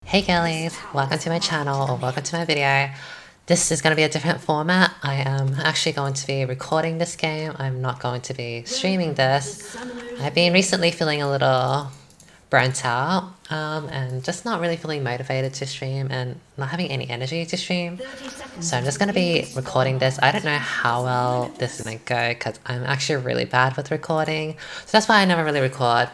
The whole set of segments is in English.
Hey girlies, welcome to my channel or welcome to my video. This is going to be a different format. I am actually going to be recording this game. I'm not going to be streaming this. I've been recently feeling a little burnt out and just not really feeling motivated to stream and not having any energy to stream. So I'm just going to be recording this. I don't know how well this is going to go because I'm actually really bad with recording. So that's why I never really record.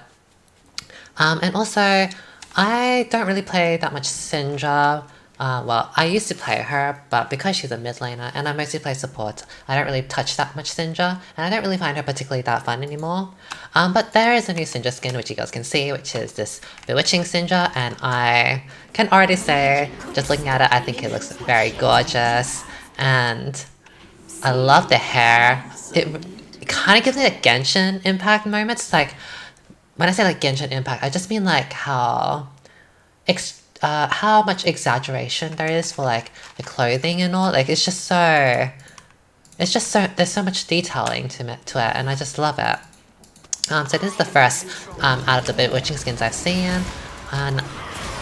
And also, I don't really play that much Syndra. Well, I used to play her, but because she's a mid laner and I mostly play support, I don't really touch that much Syndra, and I don't really find her particularly that fun anymore. But there is a new Syndra skin which you guys can see, which is this Bewitching Syndra, and I can already say, just looking at it, I think it looks very gorgeous, and I love the hair. It kind of gives me a Genshin Impact moments, like, when I say like Genshin Impact, I just mean like how much exaggeration there is for like the clothing and all. Like there's so much detailing to it, and I just love it. So this is the first out of the Bewitching skins I've seen, and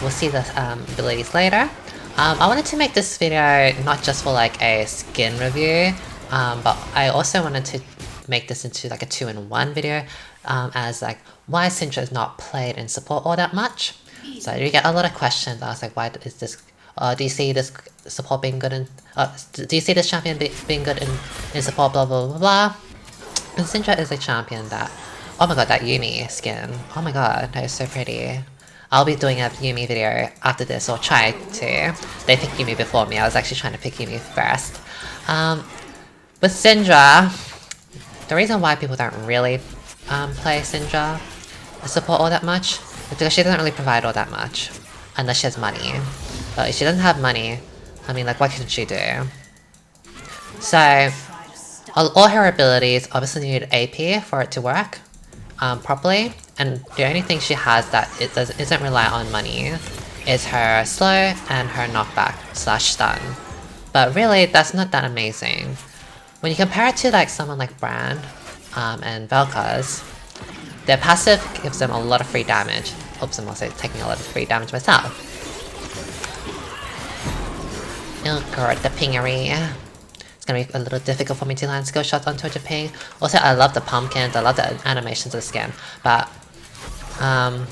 we'll see the abilities later. I wanted to make this video not just for like a skin review, but I also wanted to make this into like a 2-in-1 video, as like why Syndra is not played in support all that much. So I do get a lot of questions. I was like, why is this? Do you see this support being good in? Do you see this champion being good in support? Blah blah blah blah. And Syndra is a champion that, oh my god, that Yumi skin. Oh my god, that is so pretty. I'll be doing a Yumi video after this, or try to. They picked Yumi before me. I was actually trying to pick Yumi first. With Syndra, the reason why people don't really play Syndra support all that much is because she doesn't really provide all that much unless she has money. But if she doesn't have money, I mean, like, what can she do? So all her abilities obviously need AP for it to work properly, and the only thing she has that isn't rely on money is her slow and her knockback / stun. But really, that's not that amazing. When you compare it to like someone like Brand and Vel'Koz, their passive gives them a lot of free damage. Oops, I'm also taking a lot of free damage myself. Oh god, the pingery. It's gonna be a little difficult for me to land skill shots onto a ping. Also, I love the pumpkins, I love the animations of the skin, but I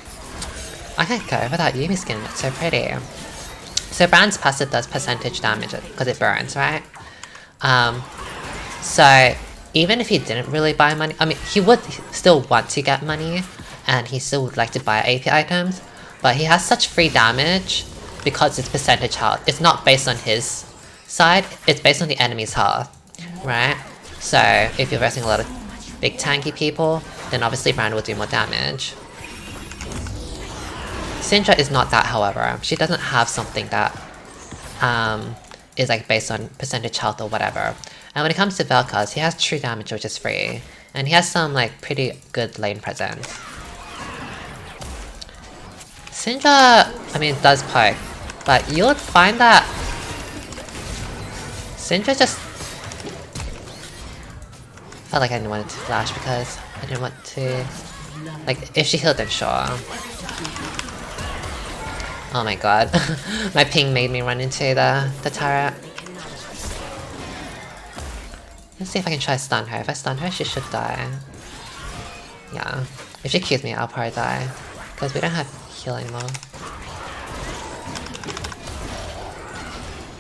can't go without Yumi skin, it's so pretty. So Brand's passive does percentage damage because it burns, right? So even if he didn't really buy money, I mean, he would still want to get money, and he still would like to buy AP items, but he has such free damage because it's percentage health. It's not based on his side, it's based on the enemy's health, right? So if you're versing a lot of big tanky people, then obviously Brand will do more damage. Syndra is not that, however. She doesn't have something that is like based on percentage health or whatever. And when it comes to Vel'Koz, he has true damage, which is free, and he has some like pretty good lane presence. Syndra, I mean, does poke, but you would find that Syndra just felt like I didn't want it to flash because I didn't want to, like, if she healed, then sure. Oh my god, my ping made me run into the turret. Let's see if I can try to stun her. If I stun her, she should die. Yeah. If she kills me, I'll probably die. Because we don't have heal anymore.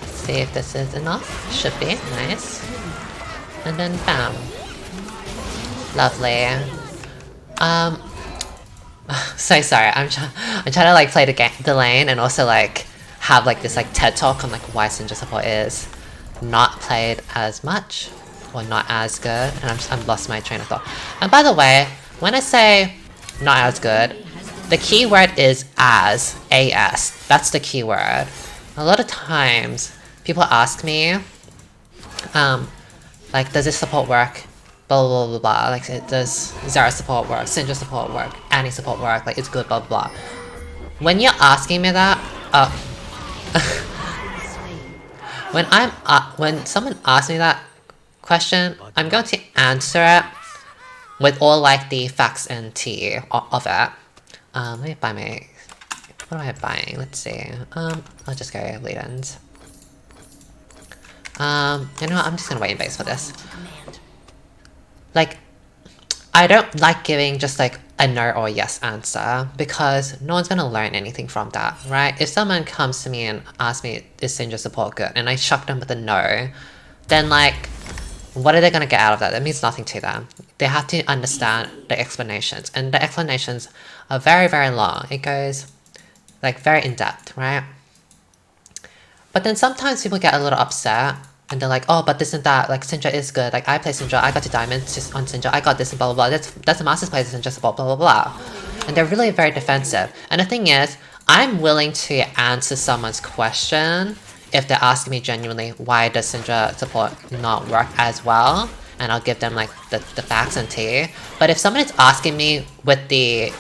Let's see if this is enough. Should be. Nice. And then bam. Lovely. So sorry. I'm trying to like play the lane and also like have like this like TED talk on like why Syndra support is not played as much. Or not as good, and I'm lost my train of thought. And by the way, when I say not as good, the key word is as, A-S. That's the key word. A lot of times, people ask me, like, does this support work? Blah blah blah blah. Like, does Zara support work? Syndra support work? Annie support work? Like, it's good, blah blah blah. When you're asking me that, when someone asks me that question, I'm going to answer it with all like the facts and tea of it. Let me buy my What am I buying? Let's see. I'll just go lead-ins. You know what? I'm just gonna wait in base for this. Like, I don't like giving just like a no or yes answer because no one's gonna learn anything from that, right? If someone comes to me and asks me, is Syndra support good? And I shock them with a no, then like, what are they gonna get out of that? That means nothing to them. They have to understand the explanations, and the explanations are very, very long. It goes like very in-depth, right? But then sometimes people get a little upset and they're like, oh, but this and that, like Syndra is good, like I play Syndra, I got to diamonds just on Syndra, I got this and blah blah blah, that's a master's plays and just blah blah blah blah. And they're really very defensive. And the thing is, I'm willing to answer someone's question if they're asking me genuinely, why does Syndra support not work as well? And I'll give them like the facts and tea. But if someone is asking me with the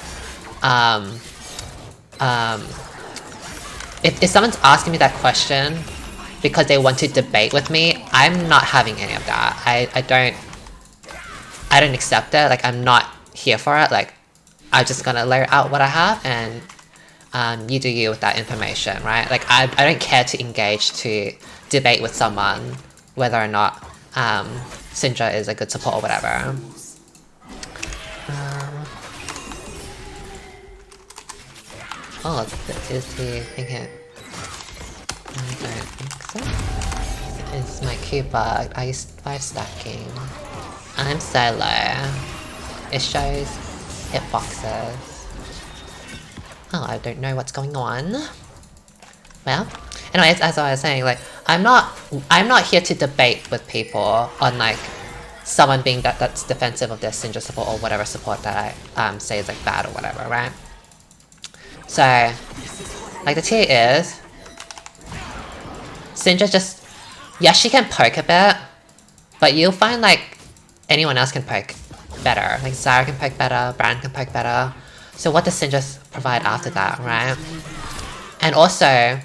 if someone's asking me that question because they want to debate with me, I'm not having any of that. I don't accept it. Like, I'm not here for it. Like, I'm just gonna lay out what I have, and you do you with that information, right? Like, I don't care to engage to debate with someone whether or not Syndra is a good support or whatever. Oh, is he thinking? I don't think so. It's my Q bugged. I used 5 stacking. I'm solo. It shows hitboxes. Oh, I don't know what's going on. Well, anyways, as I was saying, like, I'm not here to debate with people on like someone being that's defensive of their Syndra support or whatever support that I say is like bad or whatever, right? So, like, the tier is Syndra just, yes, she can poke a bit, but you'll find like anyone else can poke better. Like Zyra can poke better, Brand can poke better. So what does Syndra provide after that, right? And also,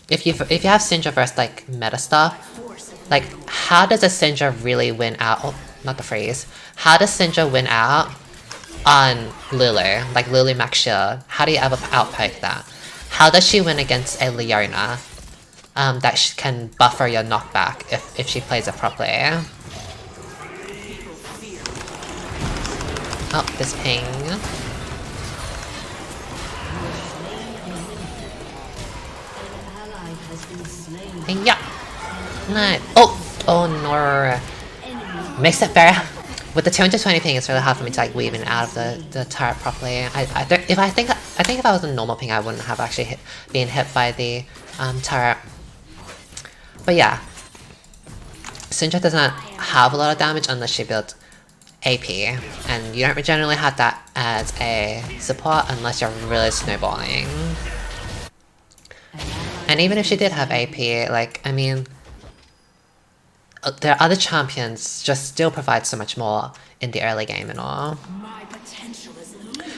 if you have Syndra versus like meta stuff, like how does a Syndra really win out? Oh, not the freeze. How does Syndra win out on Lulu, like Lulu Max Shield? How do you ever outpoke that? How does she win against a Leona that can buffer your knockback if she plays it properly? Oh, this ping. Yeah. Nice. Oh no. Makes it very. With the 220 ping, it's really hard for me to like weave in out of the turret properly. If I was a normal ping, I wouldn't have actually been hit by the turret. But yeah, Syndra doesn't have a lot of damage unless she builds AP, and you don't generally have that as a support unless you're really snowballing. And even if she did have AP, like, I mean, there are other champions just still provide so much more in the early game and all.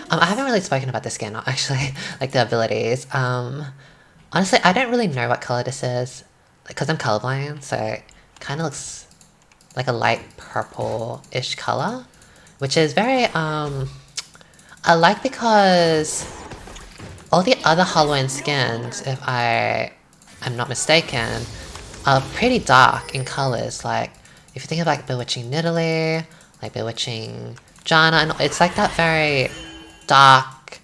I haven't really spoken about this skin, actually, like the abilities. Honestly, I don't really know what color this is, because I'm colorblind, so it kind of looks like a light purple-ish color, which is very, I like because all the other Halloween skins, if I'm not mistaken, are pretty dark in colors. Like, if you think of like Bewitching Nidalee, like Bewitching Janna, and it's like that very dark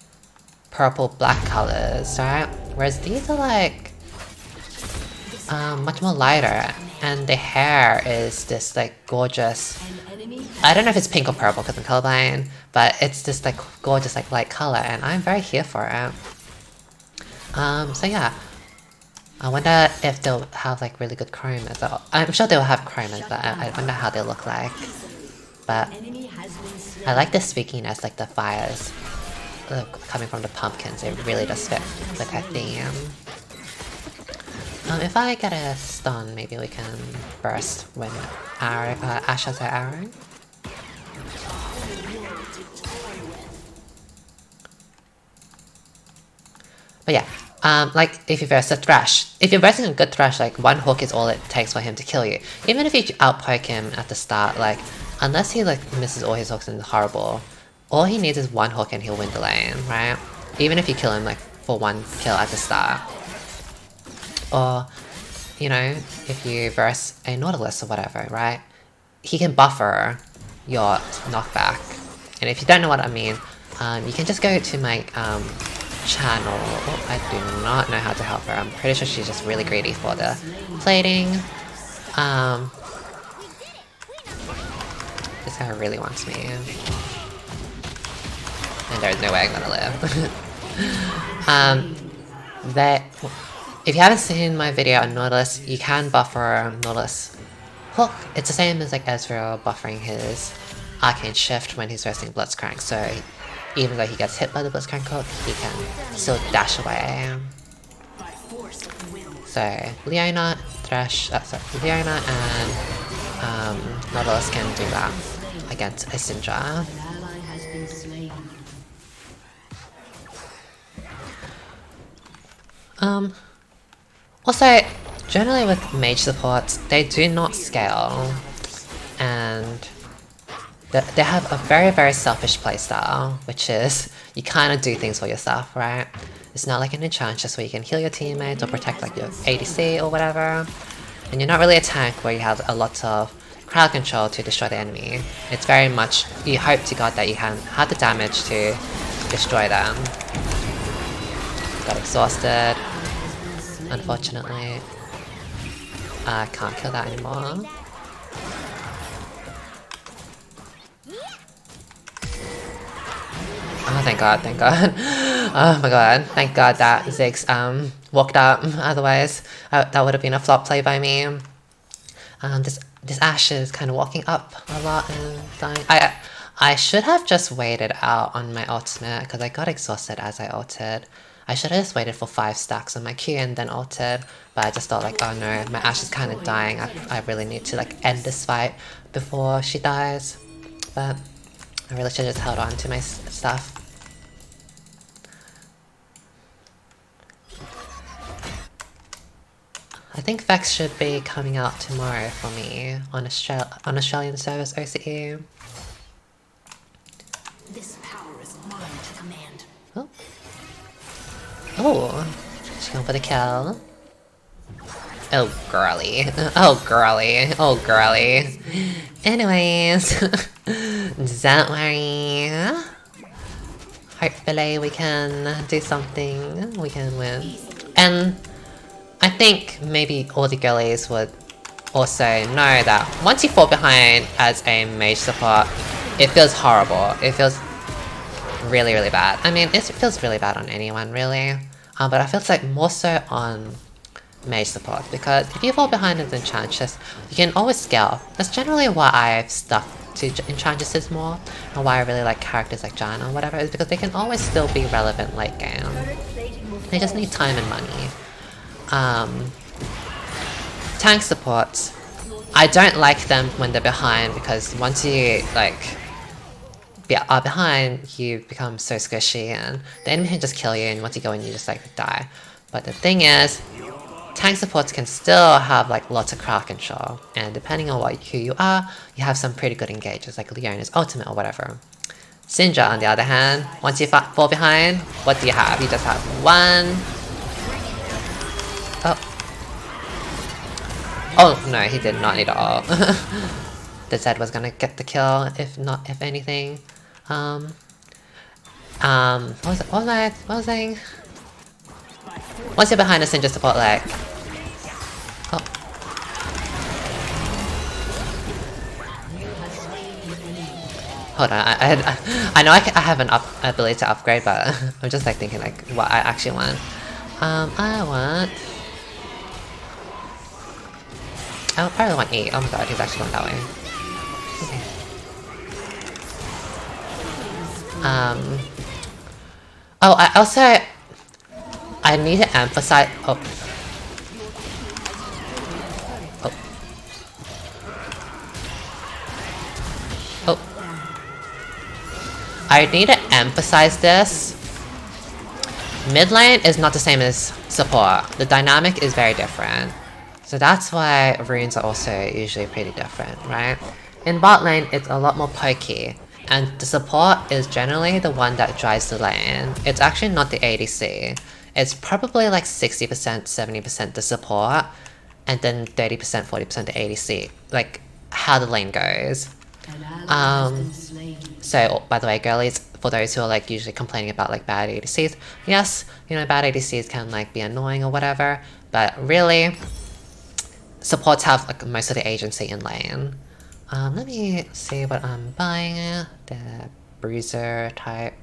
purple-black colors, right? Whereas these are like much more lighter, and the hair is this like gorgeous, I don't know if it's pink or purple because I'm colorblind, but it's this like gorgeous like light color, and I'm very here for it. So yeah, I wonder if they'll have like really good chrome as well. I'm sure they'll have chrome, but I wonder how they look like. But I like the speakiness, like the fires coming from the pumpkins. It really does fit with that theme. If I get a stun, maybe we can burst when Ash has her arrow. But yeah, like if you verse a Thresh, if you're versing a good Thresh, like one hook is all it takes for him to kill you. Even if you outpoke him at the start, like unless he like misses all his hooks and is horrible, all he needs is one hook and he'll win the lane, right? Even if you kill him like for 1 kill at the start. Or, you know, if you verse a Nautilus or whatever, right? He can buffer your knockback. And if you don't know what I mean, you can just go to my channel. Oh, I do not know how to help her. I'm pretty sure she's just really greedy for the plating. This guy really wants me. And there's no way I'm gonna live. If you haven't seen my video on Nautilus, you can buffer Nautilus hook. It's the same as like Ezreal buffering his Arcane Shift when he's resting Blitzcrank, so even though he gets hit by the Blitzcrank hook, he can still dash away. So Leona, Leona and Nautilus can do that against a Syndra. Also, generally with mage supports, they do not scale, and they have a very selfish playstyle, which is you kind of do things for yourself, right? It's not like an Enchantress where you can heal your teammates or protect like your ADC or whatever, and you're not really a tank where you have a lot of crowd control to destroy the enemy. It's very much, you hope to God that you can have the damage to destroy them. Got exhausted. Unfortunately, I can't kill that anymore. Oh, thank God, thank God. Oh my God, thank God that Ziggs walked up, otherwise that would have been a flop play by me. This Ashe is kind of walking up a lot and dying. I should have just waited out on my ultimate, because I got exhausted as I ulted. I should have just waited for 5 stacks on my Q and then ulted, but I just thought like, oh no, my Ashe is kind of dying. I really need to like end this fight before she dies. But I really should have just held on to my stuff. I think Vex should be coming out tomorrow for me on Australian service OCE. This power is mine to command. Oh. Oh, she's going for the kill. Oh, girly. Oh, girly. Oh, girly. Anyways, don't worry. Hopefully we can do something. We can win. And I think maybe all the girlies would also know that once you fall behind as a mage support, it feels horrible. It feels really bad. I mean, it feels really bad on anyone, really. But I feel like more so on mage support, because if you fall behind as Enchantress, you can always scale. That's generally why I've stuck to Enchantresses more, and why I really like characters like Jan or whatever, is because they can always still be relevant late game. They just need time and money. Tank supports, I don't like them when they're behind, because once you like are behind, you become so squishy and the enemy can just kill you, and once you go in you just like die. But the thing is, tank supports can still have like lots of crowd control, and depending on who you are, you have some pretty good engages like Leona's ultimate or whatever. Syndra on the other hand, once you fall behind, what do you have? You just have one. Oh no, he did not need ult. The Zed was gonna get the kill, if anything. What was I saying? Once you're behind a Syndra support leg. Oh. Hold on, I know I have an ability to upgrade, but I'm just like thinking like what I actually want. I probably want 8. Oh my God, he's actually going that way. Okay. Oh, I need to emphasize. Oh. I need to emphasize this. Mid lane is not the same as support. The dynamic is very different. So that's why runes are also usually pretty different, right? In bot lane, it's a lot more pokey, and the support is generally the one that drives the lane. It's actually not the ADC. it's probably like 60%, 70% the support, and then 30%, 40% the ADC. Like, how the lane goes. So, by the way, girlies, for those who are like usually complaining about like bad ADCs, yes, you know, bad ADCs can like be annoying or whatever, but really, supports have like most of the agency in lane. Let me see what I'm buying. The bruiser type.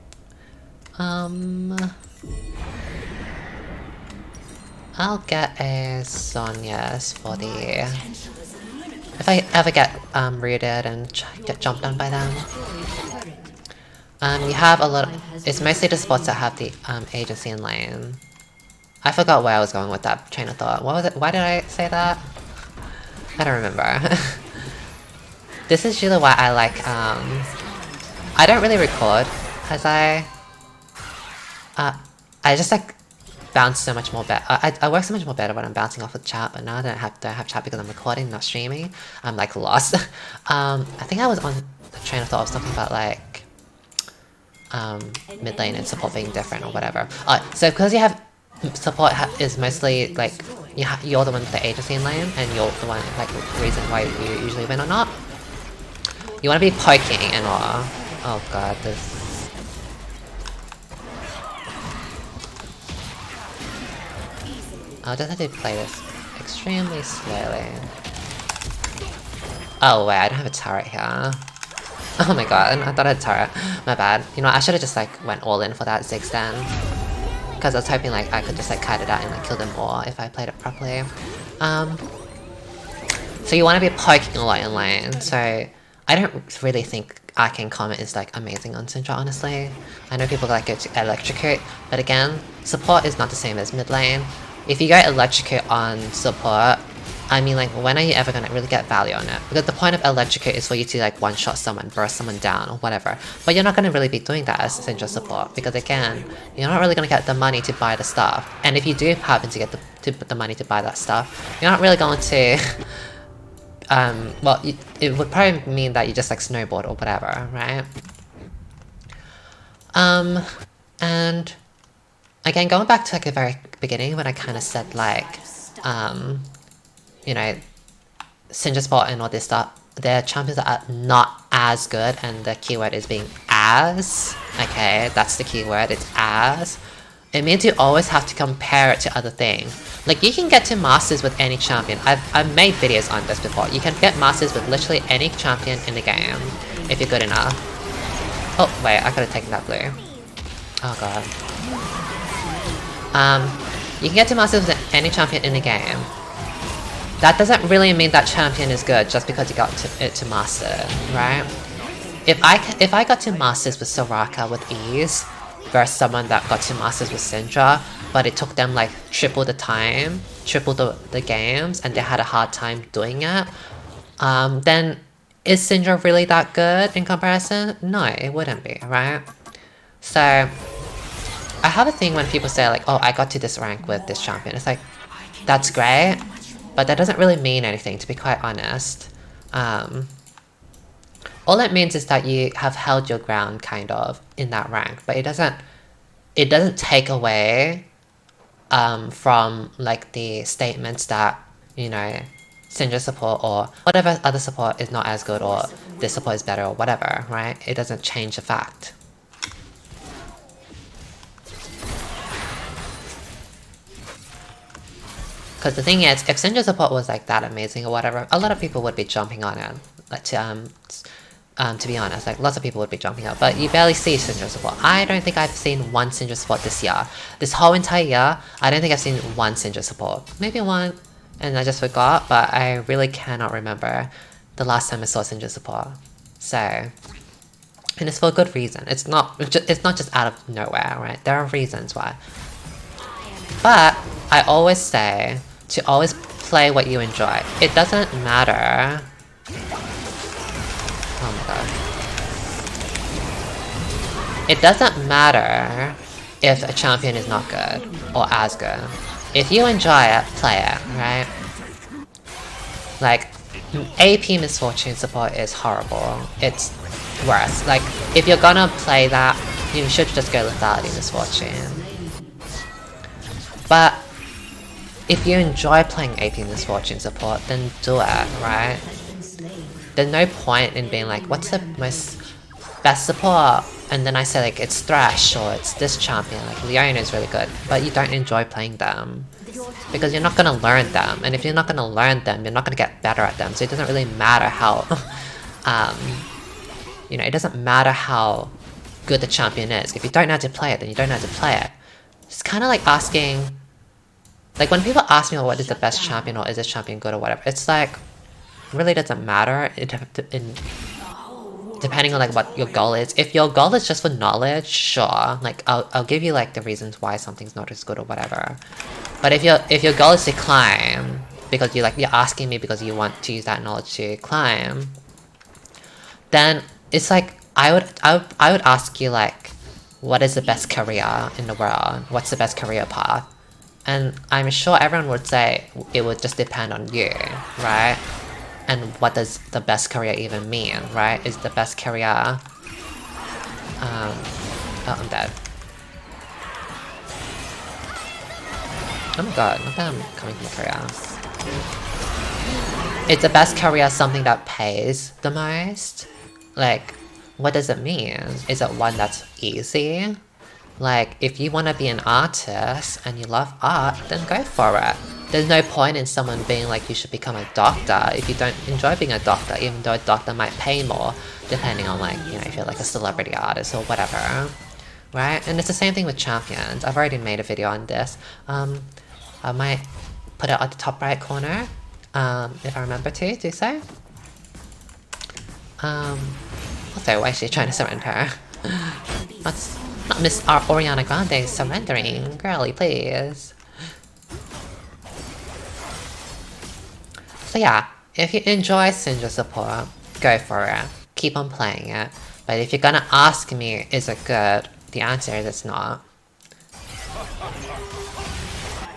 I'll get a Sonya's for the... If I ever get rooted and get jumped on by them. You have a lot of... It's mostly the spots that have the agency in lane. I forgot where I was going with that train of thought. What was it? Why did I say that? I don't remember. This is usually why I like, I don't really record, as I just like bounce so much more better. I work so much more better when I'm bouncing off of chat, but now that I don't have chat because I'm recording, not streaming, I'm like lost. I think I was on the train of thought of something about like, mid lane and support being different or whatever. So because you have, support is mostly like, you're the one with the agency in lane, and you're the one, like, reason why you usually win or not. You want to be poking and all. Oh god, this... I'll just have to play this extremely slowly. Oh wait, I don't have a turret here. Oh my god, I thought I had a turret. My bad. You know, I should have just like went all in for that Ziggs then. Because I was hoping like I could just like kite it out and like kill them all if I played it properly. So you want to be poking a lot in lane, so I don't really think Arcane Comet is like amazing on Syndra, honestly. I know people like go to Electrocute, but again, support is not the same as mid lane. If you go Electrocute on support, I mean like when are you ever gonna really get value on it? Because the point of Electrocute is for you to like one-shot someone, burst someone down or whatever. But you're not gonna really be doing that as Syndra support, because again, you're not really gonna get the money to buy the stuff. And if you do happen to get the money to buy that stuff, you're not really going to... well, it would probably mean that you just like snowboard or whatever, right? And again, going back to like the very beginning when I kind of said like, you know, Syndra Sport and all this stuff, their champions are not as good, and the keyword is being as. Okay, that's the keyword, it's as. It means you always have to compare it to other things. Like, you can get to Masters with any champion. I've made videos on this before. You can get Masters with literally any champion in the game, if you're good enough. Oh, wait, I could've taken that blue. Oh god. You can get to Masters with any champion in the game. That doesn't really mean that champion is good just because you got it to Master, right? If I got to Masters with Soraka with ease, versus someone that got to Masters with Syndra, but it took them like triple the time, triple the games, and they had a hard time doing it, then is Syndra really that good in comparison? No, it wouldn't be, right? So, I have a thing when people say like, oh, I got to this rank with this champion. It's like, that's great, but that doesn't really mean anything, to be quite honest. All it means is that you have held your ground, kind of, in that rank, but it doesn't take away from like the statements that, you know, Syndra support or whatever other support is not as good, or this support is better, or whatever, right? It doesn't change the fact. Because the thing is, if Syndra support was like that amazing or whatever, a lot of people would be jumping on it. Like to be honest, like lots of people would be jumping up, but you barely see Syndra support. I don't think I've seen one Syndra support this year. This whole entire year, I don't think I've seen one Syndra support. Maybe one, and I just forgot, but I really cannot remember the last time I saw Syndra support. So, and it's for a good reason. It's not just out of nowhere, right? There are reasons why. But I always say to always play what you enjoy. It doesn't matter. Oh my god. It doesn't matter if a champion is not good or as good. If you enjoy it, play it, right? Like, AP Misfortune support is horrible. It's worse. Like, if you're gonna play that, you should just go Lethality Misfortune. But if you enjoy playing AP Misfortune support, then do it, right? There's no point in being like, what's the most best support? And then I say like, it's Thresh or it's this champion, like Leona is really good, but you don't enjoy playing them. Because you're not gonna learn them, and if you're not gonna learn them, you're not gonna get better at them, so it doesn't really matter how, you know, it doesn't matter how good the champion is. If you don't know how to play it, then you don't know how to play it. It's kind of like asking, like when people ask me, well, what is the best champion, or is this champion good or whatever, it's like, really doesn't matter, depending on like what your goal is. If your goal is just for knowledge, sure, like I'll give you like the reasons why something's not as good or whatever. But if your goal is to climb, because you're asking me because you want to use that knowledge to climb, then it's like I would ask you like, what is the best career in the world? What's the best career path? And I'm sure everyone would say it would just depend on you, right? And what does the best career even mean, right? Is the best career... oh, I'm dead. Oh my god, look at him coming from the career. Is the best career something that pays the most? Like, what does it mean? Is it one that's easy? Like, if you want to be an artist and you love art, then go for it. There's no point in someone being like, you should become a doctor if you don't enjoy being a doctor, even though a doctor might pay more, depending on like, you know, if you're like a celebrity artist or whatever. Right? And it's the same thing with champions. I've already made a video on this. I might put it at the top right corner, if I remember to do so. Also, why is she trying to surrender? That's not Miss Oriana Grande surrendering. Girlie, please. So yeah, if you enjoy Syndra support, go for it. Keep on playing it. But if you're gonna ask me, is it good? The answer is it's not.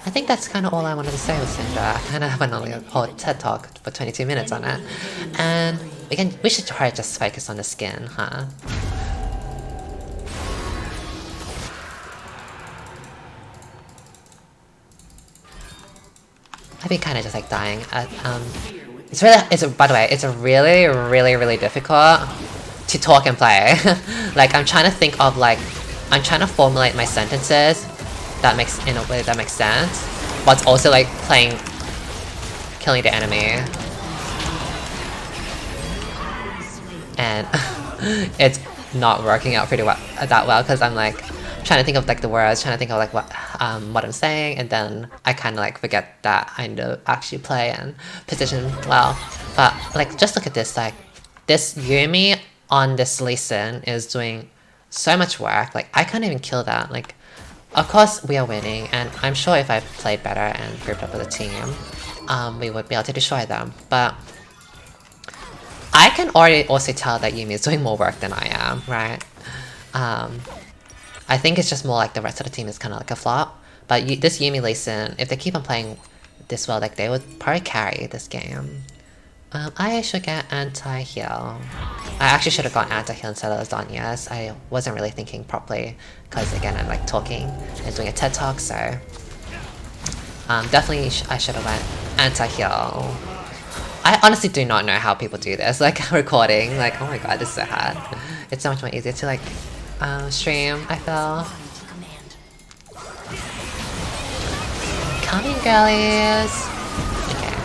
I think that's kind of all I wanted to say with Syndra. I kind of went on a whole TED talk for 22 minutes on it. And we should try to just focus on the skin, huh? I'd be kind of just like dying at, by the way, it's really difficult to talk and play. Like, I'm trying to think of like, I'm trying to formulate my sentences in a way that makes sense, but it's also like killing the enemy. And it's not working out pretty well, because I'm like, trying to think of like the words, trying to think of like what I'm saying, and then I kind of like forget that I need to actually play and position well. But like, just look at this, like, this Yumi on this Lee Sin is doing so much work. Like, I can't even kill that. Like, of course we are winning, and I'm sure if I played better and grouped up with a team, we would be able to destroy them. But I can already also tell that Yumi is doing more work than I am, right? I think it's just more like the rest of the team is kind of like a flop. But this Yumi Lee Sin, if they keep on playing this well, like, they would probably carry this game. I should get anti-heal. I actually should have got anti-heal instead of Zhonya's. I wasn't really thinking properly, because again, I'm like talking and doing a TED talk, so... definitely I should have went anti-heal. I honestly do not know how people do this, like, recording. Like, oh my god, this is so hard. It's so much more easier to like, stream, I feel. Coming, girlies! Okay.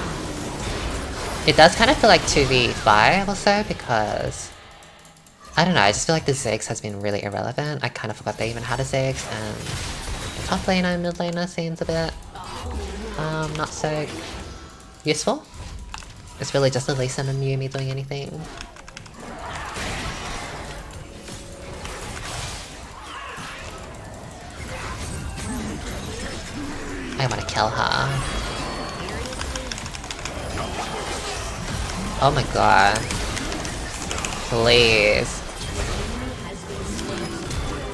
It does kind of feel like 2v5 also, because... I don't know, I just feel like the Ziggs has been really irrelevant. I kind of forgot they even had a Ziggs, and... the top laner, mid laner seems a bit... not so... useful. It's really just a Lee Sin and Yumi doing anything. I want to kill her. Oh my god. Please.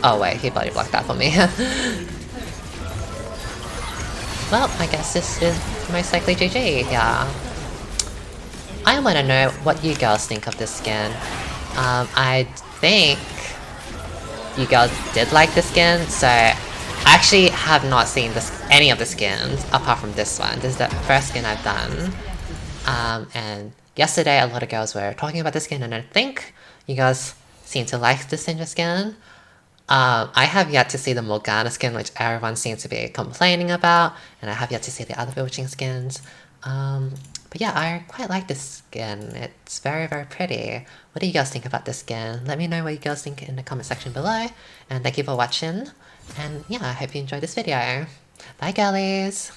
Oh wait, he body blocked that for me. Well, I guess this is most likely GG, yeah. I want to know what you girls think of this skin. I think you girls did like the skin, so I actually have not seen any of the skins apart from this one. This is the first skin I've done. And yesterday a lot of girls were talking about the skin, and I think you guys seem to like the Syndra skin. I have yet to see the Morgana skin, which everyone seems to be complaining about, and I have yet to see the other Bewitching skins. But yeah, I quite like this skin. It's very, very pretty. What do you guys think about this skin? Let me know what you guys think in the comment section below, and thank you for watching. And yeah, I hope you enjoyed this video. Bye, girlies!